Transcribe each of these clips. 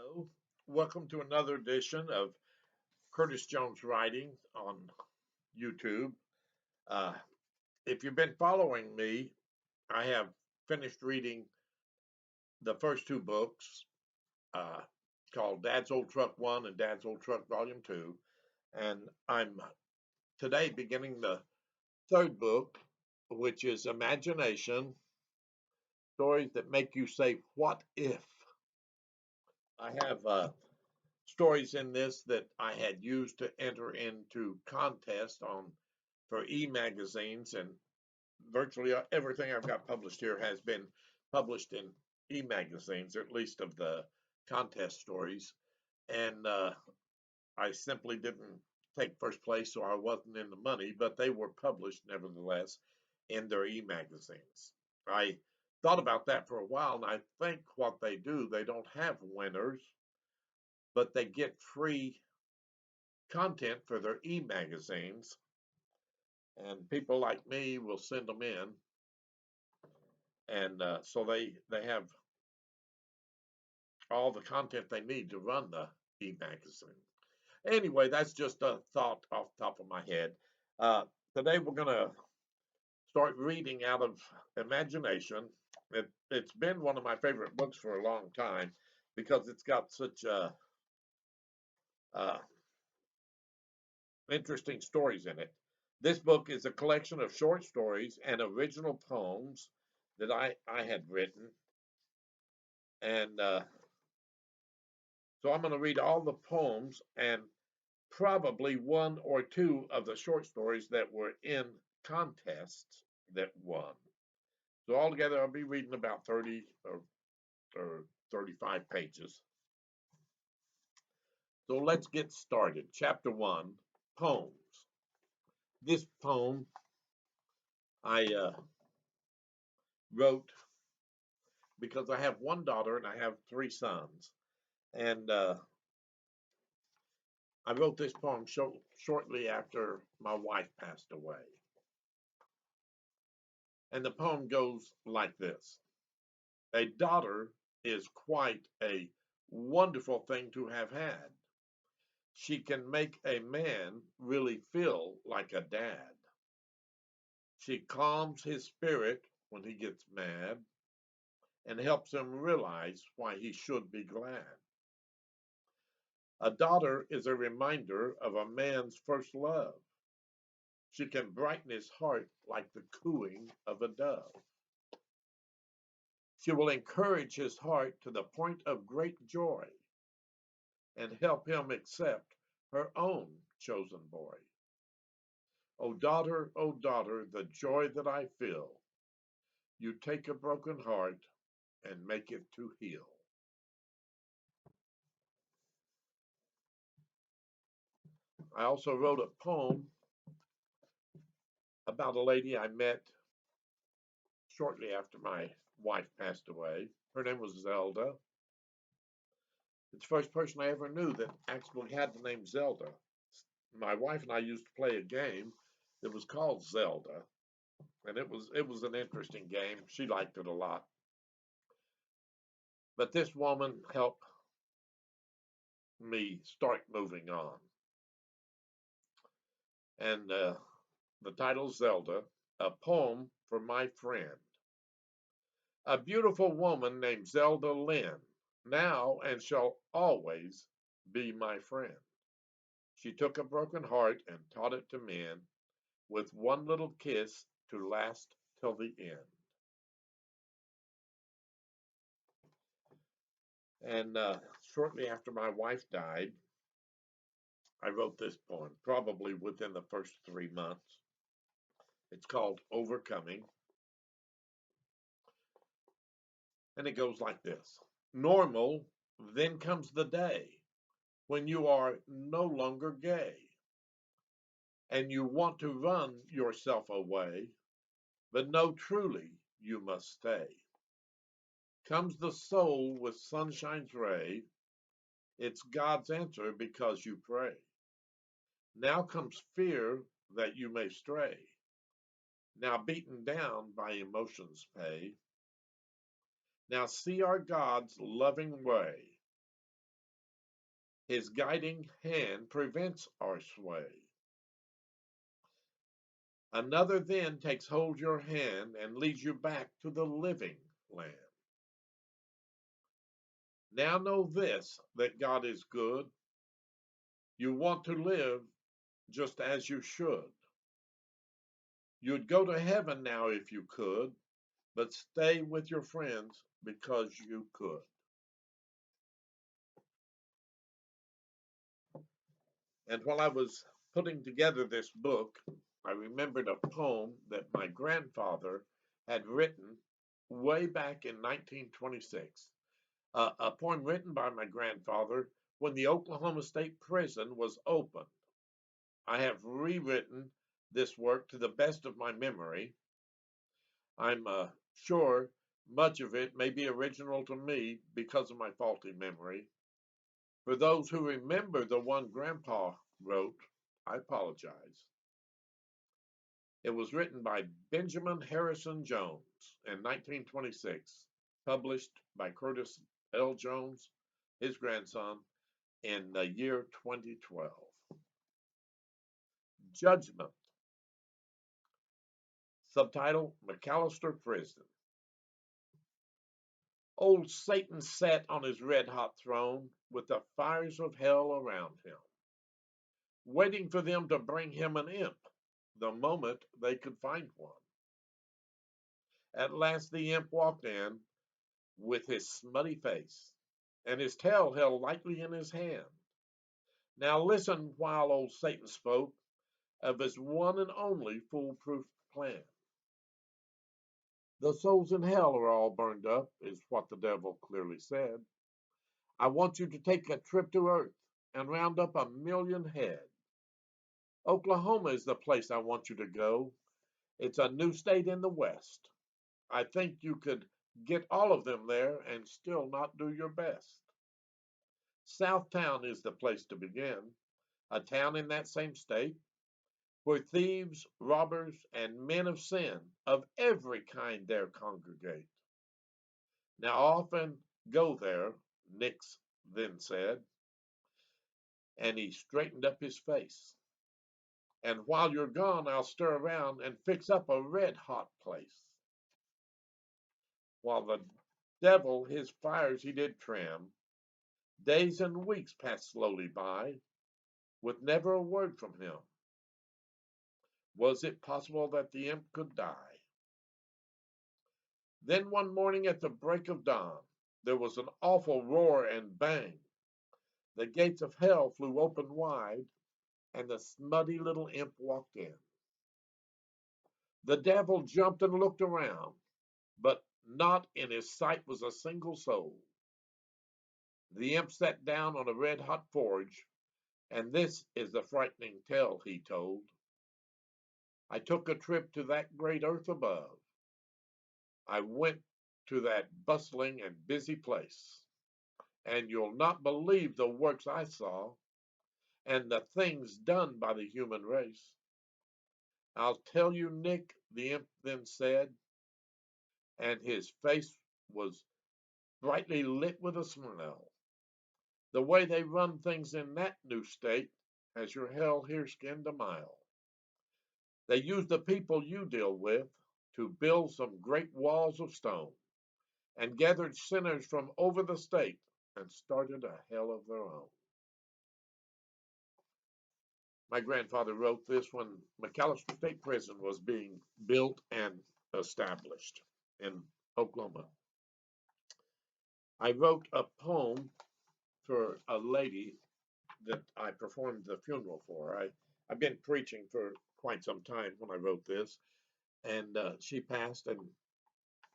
Hello, welcome to another edition of Curtis Jones Writing on YouTube. Uh, if you've been following me, I have finished reading the first two books uh, called Dad's Old Truck 1 and Dad's Old Truck Volume 2. And I'm today beginning the third book, which is Imagination Stories that Make You Say, What If? I have stories in this that I had used to enter into contests on for e-magazines, and virtually everything I've got published here has been published in e-magazines, or at least of the contest stories. And I simply didn't take first place, so I wasn't in the money, but they were published nevertheless in their e-magazines. I thought about that for a while, and I think what they do, they don't have winners, but they get free content for their e-magazines, and people like me will send them in, and so they have all the content they need to run the e-magazine. Anyway, that's just a thought off the top of my head. Uh, Today we're going to start reading out of Imagination. It's been one of my favorite books for a long time because it's got such uh, interesting stories in it. This book is a collection of short stories and original poems that I had written. And so I'm going to read all the poems and probably one or two of the short stories that were in contests that won. So altogether, I'll be reading about 30 or 35 pages. So let's get started. Chapter 1, Poems. This poem I wrote because I have one daughter and I have three sons. And I wrote this poem shortly after my wife passed away. And the poem goes like this: A daughter is quite a wonderful thing to have had. She can make a man really feel like a dad. She calms his spirit when he gets mad and helps him realize why he should be glad. A daughter is a reminder of a man's first love. She can brighten his heart like the cooing of a dove. She will encourage his heart to the point of great joy and help him accept her own chosen boy. O daughter, the joy that I feel. You take a broken heart and make it to heal. I also wrote a poem about a lady I met shortly after my wife passed away. Her name was Zelda. It's the first person I ever knew that actually had the name Zelda. My wife and I used to play a game that was called Zelda, and it was an interesting game. She liked it a lot. But this woman helped me start moving on. And the title Zelda, a poem for my friend. A beautiful woman named Zelda Lynn, now and shall always be my friend. She took a broken heart and taught it to mend with one little kiss to last till the end. And shortly after my wife died, I wrote this poem, probably within the first 3 months. It's called Overcoming, and it goes like this: Normal, then comes the day when you are no longer gay and you want to run yourself away, but no, truly, you must stay. Comes the soul with sunshine's ray, it's God's answer because you pray. Now comes fear that you may stray, now beaten down by emotion's pay. Now see our God's loving way. His guiding hand prevents our sway. Another then takes hold your hand and leads you back to the living land. Now know this, that God is good. You want to live just as you should. You'd go to heaven now if you could, but stay with your friends because you could. And while I was putting together this book, I remembered a poem that my grandfather had written way back in 1926. A poem written by my grandfather when the Oklahoma State Prison was opened. I have rewritten this work to the best of my memory. I'm sure much of it may be original to me because of my faulty memory. For those who remember the one Grandpa wrote, I apologize. It was written by Benjamin Harrison Jones in 1926, published by Curtis L. Jones, his grandson, in the year 2012. Judgment. Subtitle, McAllister Prison. Old Satan sat on his red-hot throne with the fires of hell around him, waiting for them to bring him an imp the moment they could find one. At last the imp walked in with his smutty face and his tail held lightly in his hand. Now listen while old Satan spoke of his one and only foolproof plan. The souls in hell are all burned up, is what the devil clearly said. I want you to take a trip to Earth and round up 1,000,000 head. Oklahoma is the place I want you to go. It's a new state in the West. I think you could get all of them there and still not do your best. Southtown is the place to begin, a town in that same state where thieves, robbers, and men of sin of every kind there congregate. Now often go there, Nix then said, and he straightened up his face. And while you're gone, I'll stir around and fix up a red hot place. While the devil his fires he did trim, days and weeks passed slowly by, with never a word from him. Was it possible that the imp could die? Then one morning at the break of dawn, there was an awful roar and bang. The gates of hell flew open wide, and the smutty little imp walked in. The devil jumped and looked around, but not in his sight was a single soul. The imp sat down on a red-hot forge, and this is the frightening tale he told. I took a trip to that great earth above. I went to that bustling and busy place, and you'll not believe the works I saw and the things done by the human race. I'll tell you, Nick, the imp then said, and his face was brightly lit with a smile. The way they run things in that new state has your hell here skinned a mile. They use the people you deal with to build some great walls of stone and gathered sinners from over the state and started a hell of their own. My grandfather wrote this when McAllister State Prison was being built and established in Oklahoma. I wrote a poem for a lady that I performed the funeral for. I've been preaching for quite some time when I wrote this, and she passed, and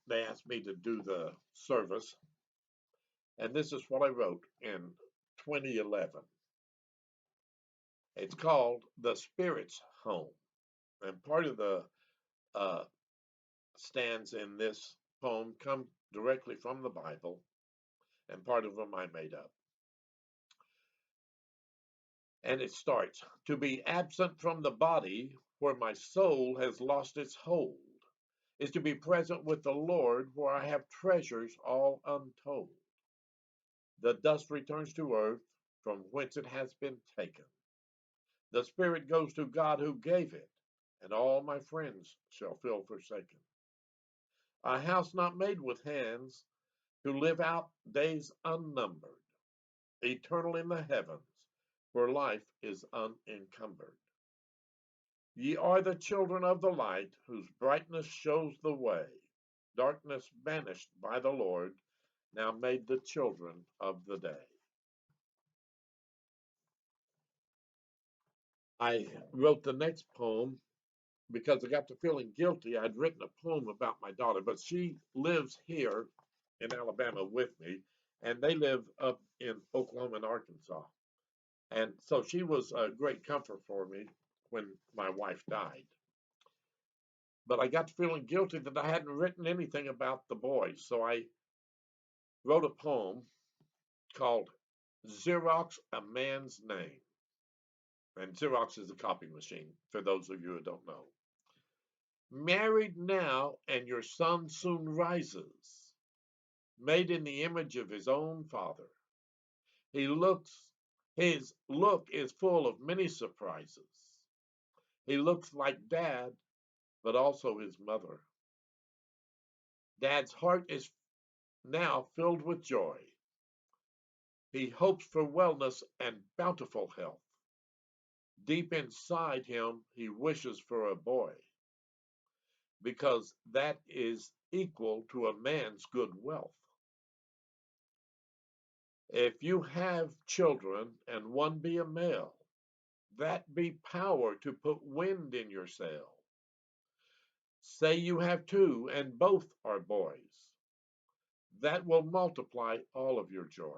they asked me to do the service. And this is what I wrote in 2011. It's called The Spirit's Home. And part of the uh, stands in this poem come directly from the Bible, and part of them I made up. And it starts, to be absent from the body where my soul has lost its hold is to be present with the Lord where I have treasures all untold. The dust returns to earth, from whence it has been taken. The Spirit goes to God who gave it, and all my friends shall feel forsaken. A house not made with hands, to live out days unnumbered, eternal in the heavens, where life is unencumbered. Ye are the children of the light, whose brightness shows the way. Darkness banished by the Lord, now made the children of the day. I wrote the next poem because I got to feeling guilty. I'd written a poem about my daughter, but she lives here in Alabama with me, and they live up in Oklahoma and Arkansas. And so she was a great comfort for me when my wife died. But I got to feeling guilty that I hadn't written anything about the boys. So I wrote a poem called Xerox a Man's Name. And Xerox is a copy machine, for those of you who don't know. Married now, and your son soon rises, made in the image of his own father. He looks, his look is full of many surprises. He looks like dad, but also his mother. Dad's heart is now filled with joy. He hopes for wellness and bountiful health. Deep inside him, he wishes for a boy, because that is equal to a man's good wealth. If you have children and one be a male, that be power to put wind in your sail. Say you have two and both are boys, that will multiply all of your joys.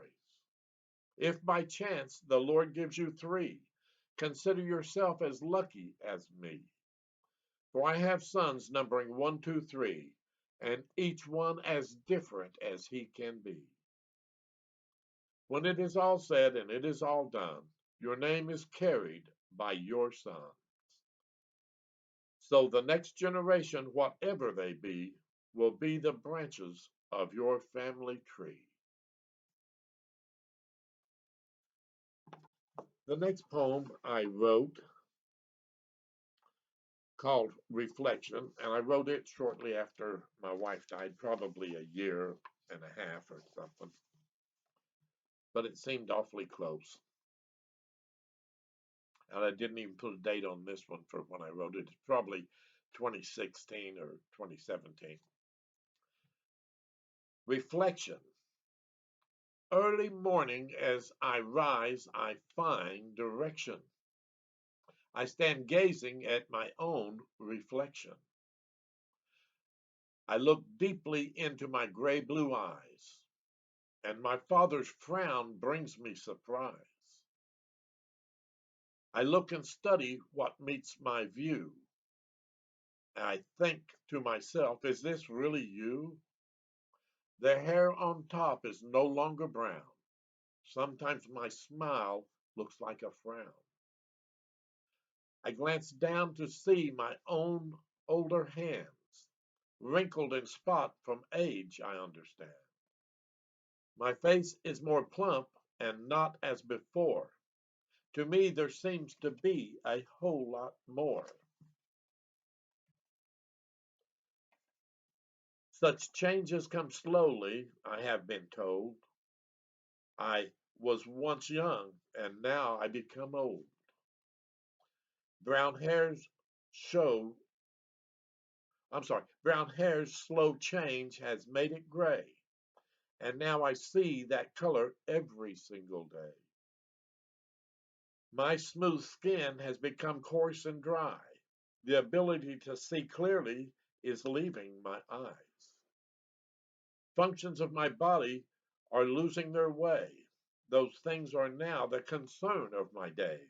If by chance the Lord gives you three, consider yourself as lucky as me. For I have sons numbering 1, 2, 3, and each one as different as he can be. When it is all said and it is all done, your name is carried by your sons. So the next generation, whatever they be, will be the branches of your family tree. The next poem I wrote called Reflection, and I wrote it shortly after my wife died, probably a year and a half or something. But it seemed awfully close. And I didn't even put a date on this one for when I wrote it. It's probably 2016 or 2017. Reflection. Early morning, as I rise, I find direction. I stand gazing at my own reflection. I look deeply into my gray blue eyes, and my father's frown brings me surprise. I look and study what meets my view. I think to myself, is this really you? The hair on top is no longer brown. Sometimes my smile looks like a frown. I glance down to see my own older hands, wrinkled in spot from age, I understand. My face is more plump and not as before. To me, there seems to be a whole lot more. Such changes come slowly, I have been told. I was once young, and now I become old. Brown hairs show, brown hair's slow change has made it gray, and now I see that color every single day. My smooth skin has become coarse and dry. The ability to see clearly is leaving my eyes. Functions of my body are losing their way. Those things are now the concern of my days.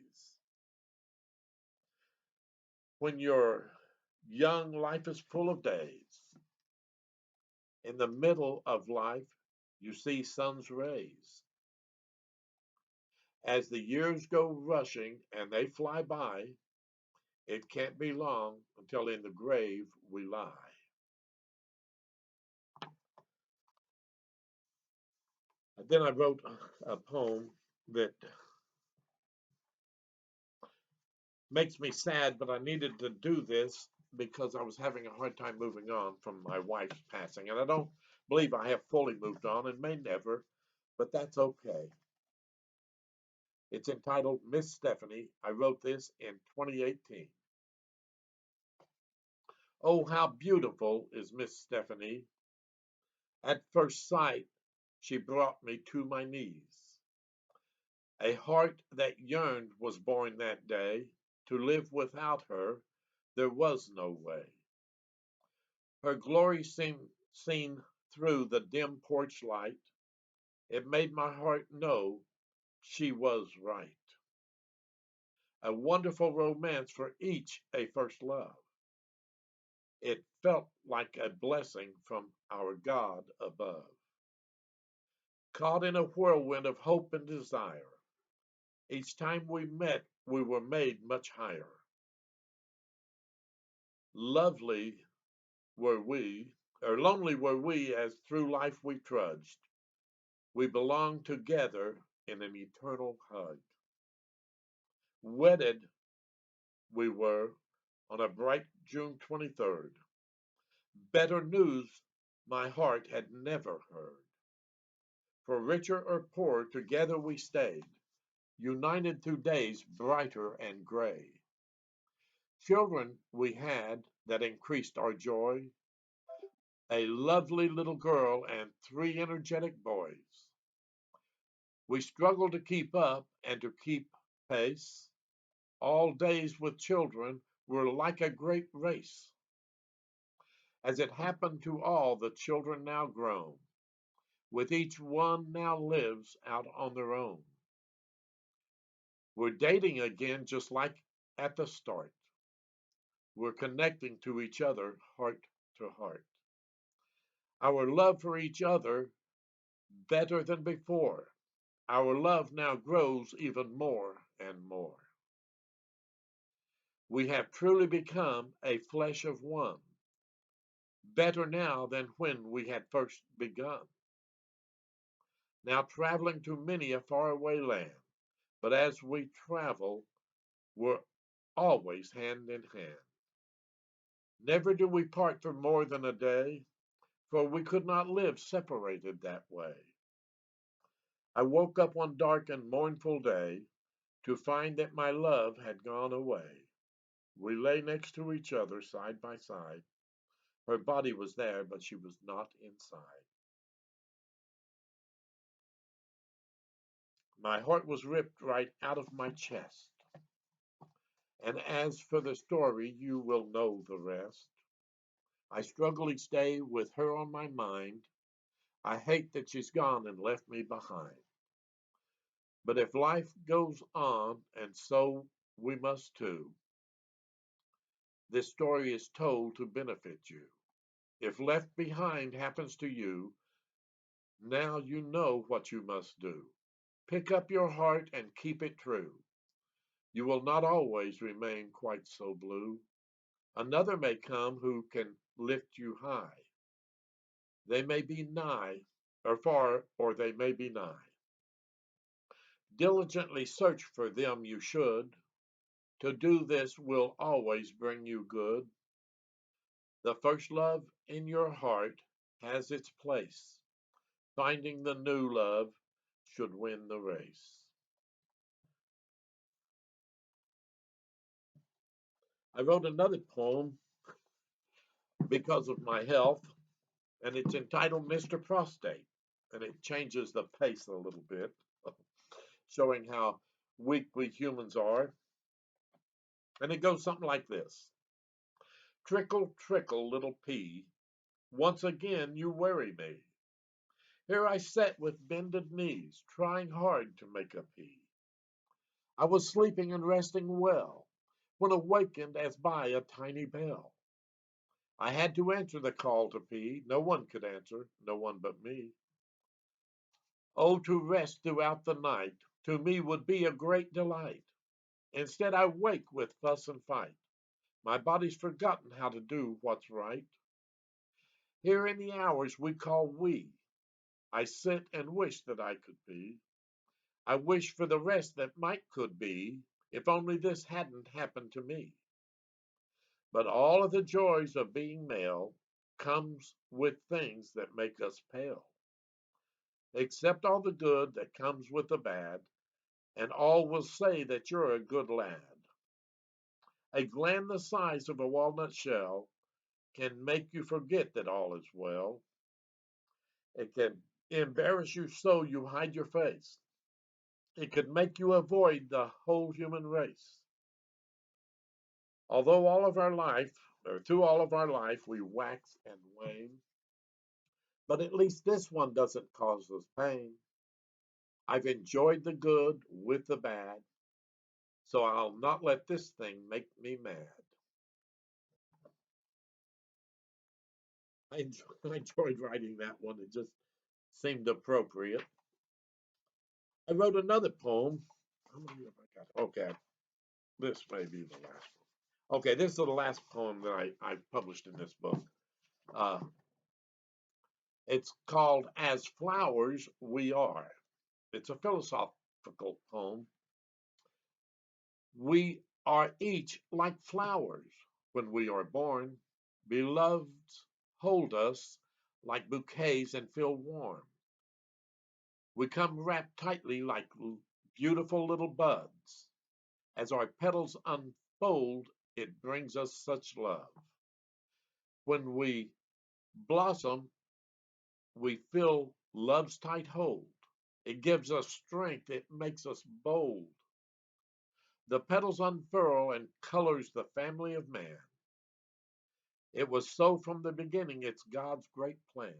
When you're young, life is full of days. In the middle of life, you see sun's rays. As the years go rushing and they fly by, it can't be long until in the grave we lie. Then I wrote a poem that Makes me sad, but I needed to do this because I was having a hard time moving on from my wife's passing. And I don't believe I have fully moved on and may never, but that's okay. It's entitled Miss Stephanie. I wrote this in 2018. Oh, how beautiful is Miss Stephanie. At first sight, she brought me to my knees. A heart that yearned was born that day. To live without her, there was no way. Her glory seemed seen through the dim porch light. It made my heart know she was right. A wonderful romance for each a first love. It felt like a blessing from our God above. Caught in a whirlwind of hope and desire, each time we met, we were made much higher. Lovely were we, or lonely were we as through life we trudged. We belonged together in an eternal hug. Wedded we were on a bright June 23rd. Better news my heart had never heard. For richer or poor, together we stayed, united through days brighter and gray. Children we had that increased our joy, a lovely little girl and three energetic boys. We struggled to keep up and to keep pace. All days with children were like a great race. As it happened to all the children now grown, with each one now lives out on their own. We're dating again just like at the start. We're connecting to each other heart to heart. Our love for each other better than before. Our love now grows even more and more. We have truly become a flesh of one, better now than when we had first begun. Now traveling to many a faraway land, but as we travel, we're always hand in hand. Never do we part for more than a day, for we could not live separated that way. I woke up one dark and mournful day to find that my love had gone away. We lay next to each other side by side. Her body was there, but she was not inside. My heart was ripped right out of my chest. And as for the story, you will know the rest. I struggle each day with her on my mind. I hate that she's gone and left me behind. But if life goes on, and so we must too, this story is told to benefit you. If left behind happens to you, now you know what you must do. Pick up your heart and keep it true. You will not always remain quite so blue. Another may come who can lift you high. They may be nigh or far, or they may be nigh. Diligently search for them you should. To do this will always bring you good. The first love in your heart has its place. Finding the new love should win the race. I wrote another poem because of my health, and it's entitled Mr. Prostate. And it changes the pace a little bit, showing how weak we humans are. And it goes something like this: Trickle, trickle, little pea, once again you worry me. Here I sat with bended knees, trying hard to make a pea. I was sleeping and resting well, when awakened as by a tiny bell. I had to answer the call to pee. No one could answer, no one but me. Oh, to rest throughout the night, to me would be a great delight. Instead, I wake with fuss and fight. My body's forgotten how to do what's right. Here in the hours we call we, I sit and wish that I could be. I wish for the rest that might could be. If only this hadn't happened to me. But all of the joys of being male comes with things that make us pale. Accept all the good that comes with the bad, and all will say that you're a good lad. A gland the size of a walnut shell can make you forget that all is well. It can embarrass you so you hide your face. It could make you avoid the whole human race. Although all of our life, or through all of our life, we wax and wane, but at least this one doesn't cause us pain. I've enjoyed the good with the bad, so I'll not let this thing make me mad. I enjoyed writing that one. It just seemed appropriate. I wrote another poem. How many have I got? Okay, this may be the last one. Okay, this is the last poem that I published in this book. Uh, it's called As Flowers We Are. It's a philosophical poem. We are each like flowers when we are born. Beloveds hold us like bouquets and feel warm. We come wrapped tightly like beautiful little buds. As our petals unfold, it brings us such love. When we blossom, we feel love's tight hold. It gives us strength, it makes us bold. The petals unfurl and colors the family of man. It was so from the beginning, it's God's great plan.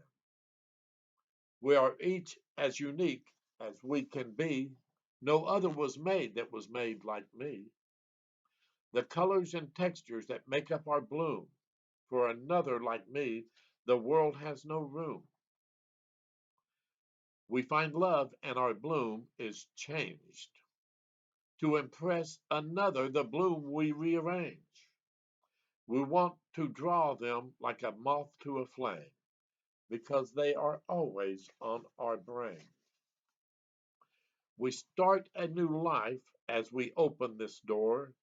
We are each as unique as we can be. No other was made that was made like me. The colors and textures that make up our bloom. For another like me, the world has no room. We find love and our bloom is changed. To impress another, the bloom we rearrange. We want to draw them like a moth to a flame because they are always on our brain. We start a new life as we open this door.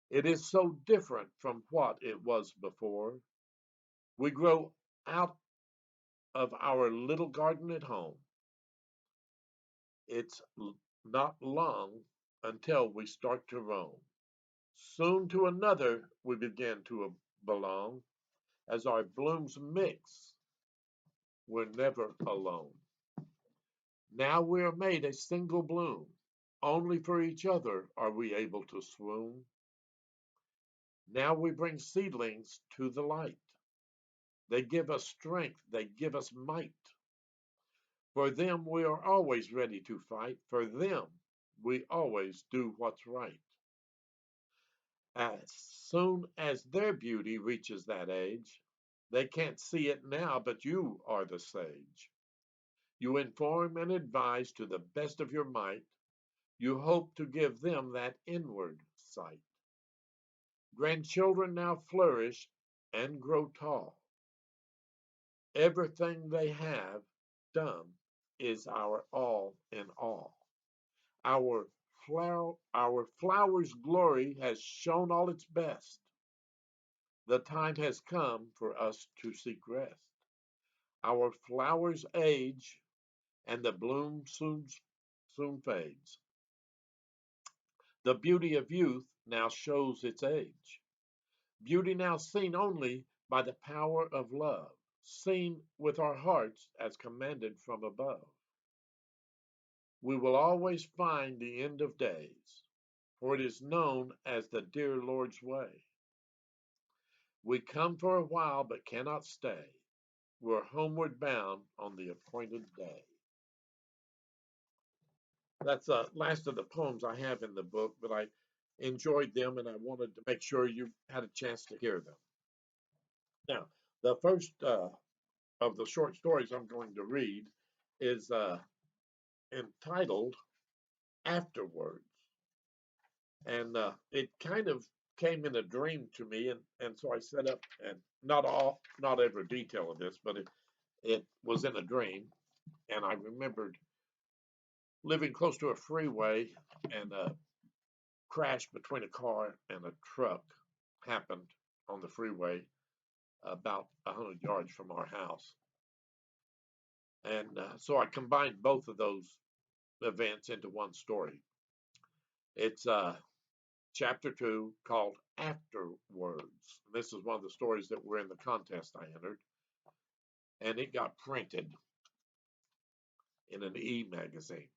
It is so different from what it was before. We grow out of our little garden at home. It's not long until we start to roam. Soon to another we begin to belong. As our blooms mix, we're never alone. Now we are made a single bloom. Only for each other are we able to swoon. Now we bring seedlings to the light. They give us strength, they give us might. For them we are always ready to fight. For them we always do what's right. As soon as their beauty reaches that age, they can't see it now, but you are the sage. You inform and advise to the best of your might. You hope to give them that inward sight. Grandchildren now flourish and grow tall. Everything they have done is our all in all. Our flower's glory has shown all its best. The time has come for us to seek rest. Our flowers age, and the bloom soon fades. The beauty of youth now shows its age. Beauty now seen only by the power of love, seen with our hearts as commanded from above. We will always find the end of days, for it is known as the dear Lord's way. We come for a while but cannot stay. We're homeward bound on the appointed day. That's the last of the poems I have in the book, but I enjoyed them and I wanted to make sure you had a chance to hear them. Now, the first of the short stories I'm going to read is entitled Afterwards. And it kind of came in a dream to me, and so I set up, and not every detail of this, but it was in a dream, and I remembered living close to a freeway and crash between a car and a truck happened on the freeway about 100 yards from our house. And so I combined both of those events into one story. It's chapter 2 called Afterwards. This is one of the stories that were in the contest I entered, and it got printed in an e-magazine.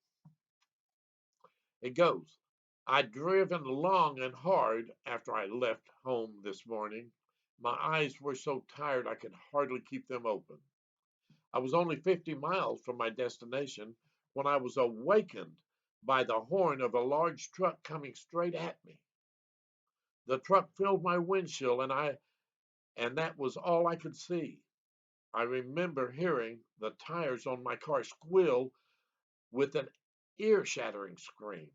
It goes, I'd driven long and hard after I left home this morning. My eyes were so tired I could hardly keep them open. I was only 50 miles from my destination when I was awakened by the horn of a large truck coming straight at me. The truck filled my windshield and that was all I could see. I remember hearing the tires on my car squeal with an ear-shattering scream.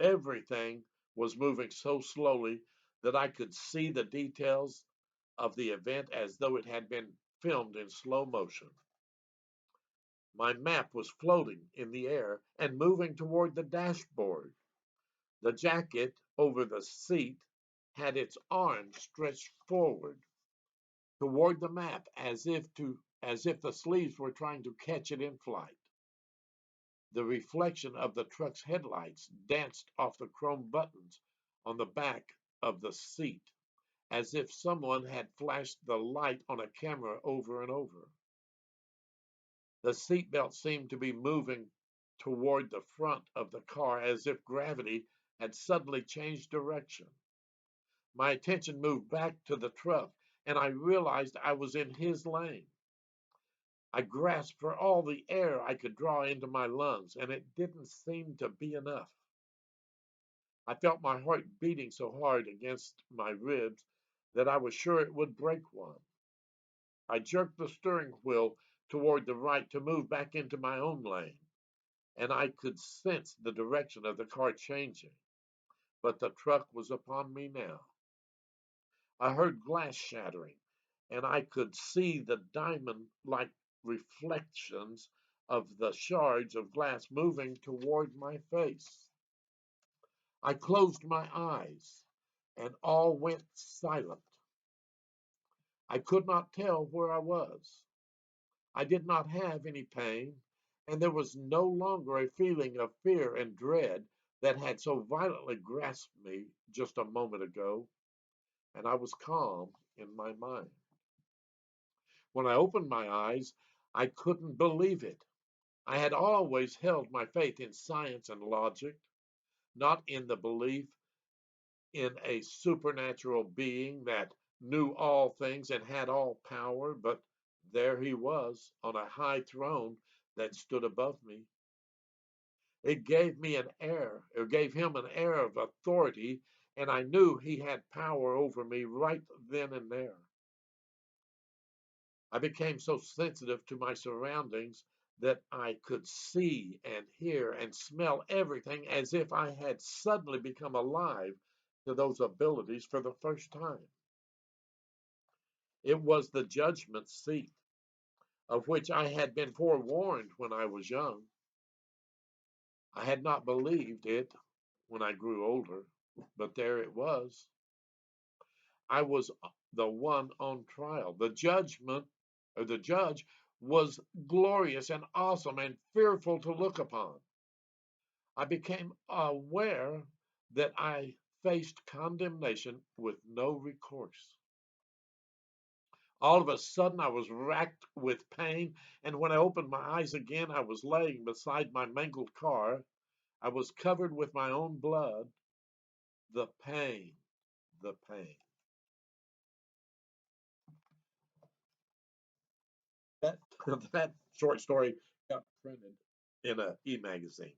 Everything was moving so slowly that I could see the details of the event as though it had been filmed in slow motion. My map was floating in the air and moving toward the dashboard. The jacket over the seat had its arms stretched forward toward the map as if the sleeves were trying to catch it in flight. The reflection of the truck's headlights danced off the chrome buttons on the back of the seat, as if someone had flashed the light on a camera over and over. The seatbelt seemed to be moving toward the front of the car as if gravity had suddenly changed direction. My attention moved back to the truck, and I realized I was in his lane. I grasped for all the air I could draw into my lungs, and it didn't seem to be enough. I felt my heart beating so hard against my ribs that I was sure it would break one. I jerked the steering wheel toward the right to move back into my own lane, and I could sense the direction of the car changing. But the truck was upon me now. I heard glass shattering, and I could see the diamond-like reflections of the shards of glass moving toward my face. I closed my eyes, and all went silent. I could not tell where I was. I did not have any pain, and there was no longer a feeling of fear and dread that had so violently grasped me just a moment ago, and I was calm in my mind. When I opened my eyes, I couldn't believe it. I had always held my faith in science and logic, not in the belief in a supernatural being that knew all things and had all power, but there he was on a high throne that stood above me. It gave him an air of authority, and I knew he had power over me right then and there. I became so sensitive to my surroundings that I could see and hear and smell everything as if I had suddenly become alive to those abilities for the first time. It was the judgment seat, of which I had been forewarned when I was young. I had not believed it when I grew older, but there it was. I was the one on trial. The judge was glorious and awesome and fearful to look upon. I became aware that I faced condemnation with no recourse. All of a sudden, I was racked with pain, and when I opened my eyes again, I was laying beside my mangled car. I was covered with my own blood. The pain, the pain. That, that short story got printed in an e-magazine.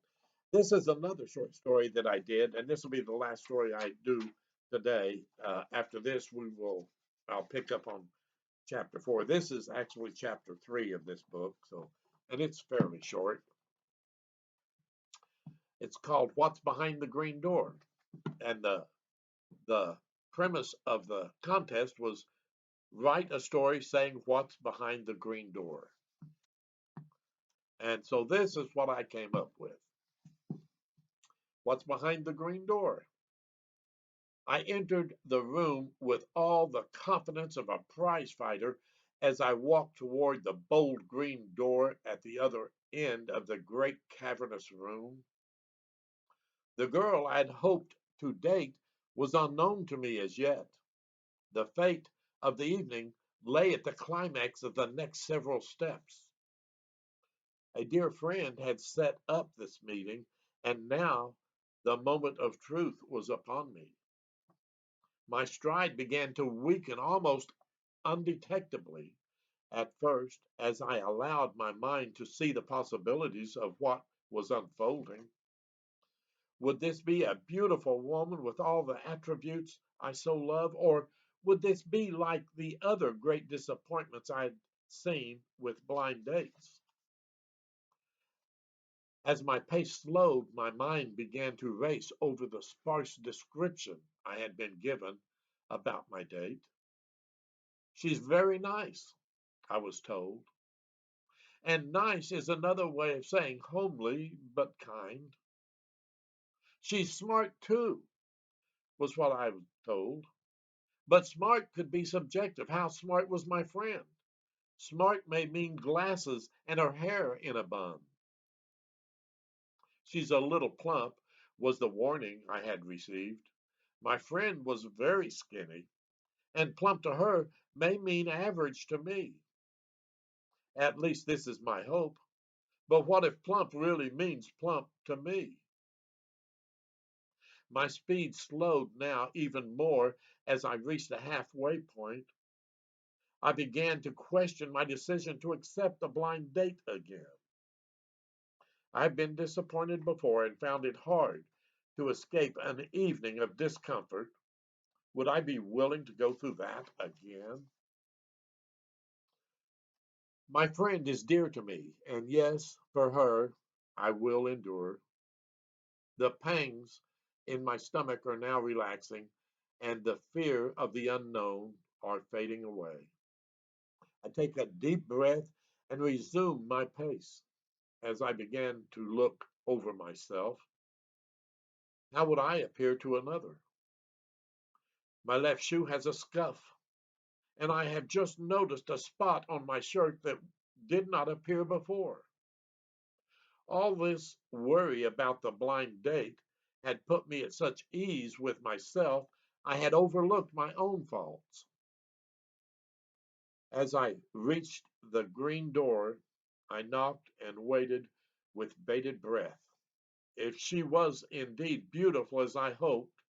This is another short story that I did, and this will be the last story I do today. After this, I'll pick up on chapter 4. This is actually chapter 3 of this book, and it's fairly short. It's called "What's Behind the Green Door," and the premise of the contest was write a story saying what's behind the green door. And so this is what I came up with. What's behind the green door? I entered the room with all the confidence of a prize fighter as I walked toward the bold green door at the other end of the great cavernous room. The girl I'd hoped to date was unknown to me as yet. The fate of the evening lay at the climax of the next several steps. A dear friend had set up this meeting, and now the moment of truth was upon me. My stride began to weaken almost undetectably at first as I allowed my mind to see the possibilities of what was unfolding. Would this be a beautiful woman with all the attributes I so love, or would this be like the other great disappointments I'd seen with blind dates? As my pace slowed, my mind began to race over the sparse description I had been given about my date. She's very nice, I was told. And nice is another way of saying homely but kind. She's smart too, was what I was told. But smart could be subjective. How smart was my friend? Smart may mean glasses and her hair in a bun. She's a little plump, was the warning I had received. My friend was very skinny, and plump to her may mean average to me. At least this is my hope. But what if plump really means plump to me? My speed slowed now even more as I reached the halfway point. I began to question my decision to accept a blind date again. I've been disappointed before and found it hard to escape an evening of discomfort. Would I be willing to go through that again? My friend is dear to me, and yes, for her, I will endure. The pangs in my stomach are now relaxing, and the fear of the unknown are fading away. I take a deep breath and resume my pace. As I began to look over myself, how would I appear to another? My left shoe has a scuff, and I have just noticed a spot on my shirt that did not appear before. All this worry about the blind date had put me at such ease with myself, I had overlooked my own faults. As I reached the green door, I knocked and waited with bated breath. If she was indeed beautiful as I hoped,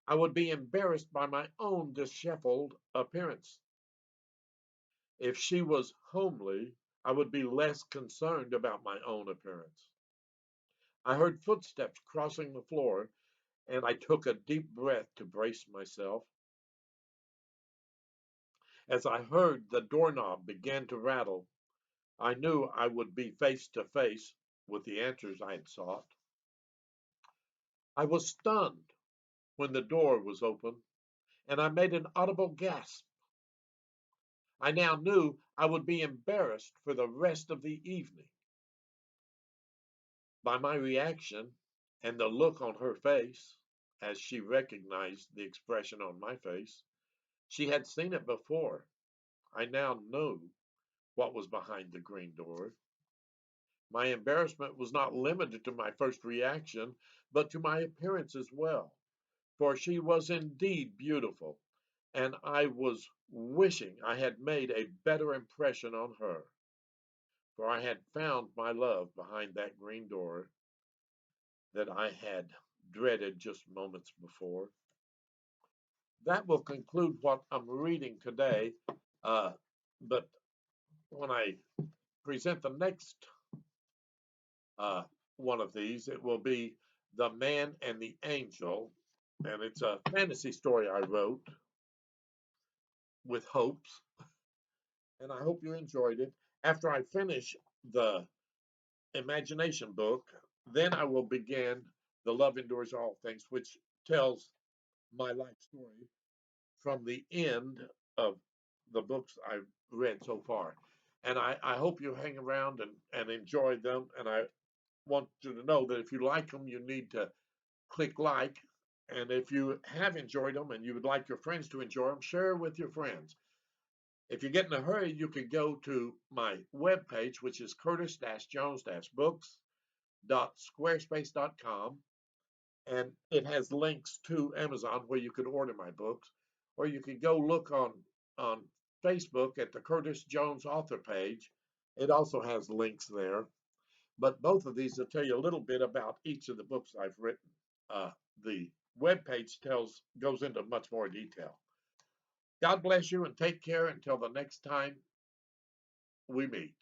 I would be embarrassed by my own disheveled appearance. If she was homely, I would be less concerned about my own appearance. I heard footsteps crossing the floor, and I took a deep breath to brace myself. As I heard the doorknob begin to rattle, I knew I would be face to face with the answers I had sought. I was stunned when the door was open, and I made an audible gasp. I now knew I would be embarrassed for the rest of the evening. By my reaction and the look on her face, as she recognized the expression on my face, she had seen it before. I now knew what was behind the green door. My embarrassment was not limited to my first reaction, but to my appearance as well, for she was indeed beautiful, and I was wishing I had made a better impression on her, for I had found my love behind that green door that I had dreaded just moments before. That will conclude what I'm reading today. But when I present the next uh, one of these, it will be The Man and the Angel. And it's a fantasy story I wrote with hopes. And I hope you enjoyed it. After I finish the imagination book, then I will begin The Love Endures All Things, which tells my life story from the end of the books I've read so far. And I hope you hang around and enjoy them. And I want you to know that if you like them, you need to click like And if you have enjoyed them and you would like your friends to enjoy them, share with your friends. If you get in a hurry, you can go to my webpage, which is curtis-jones-books.squarespace.com, and it has links to Amazon where you can order my books, or you can go look on Facebook at the Curtis Jones author page. It also has links there. But both of these will tell you a little bit about each of the books I've written. The web page goes into much more detail. God bless you and take care until the next time we meet.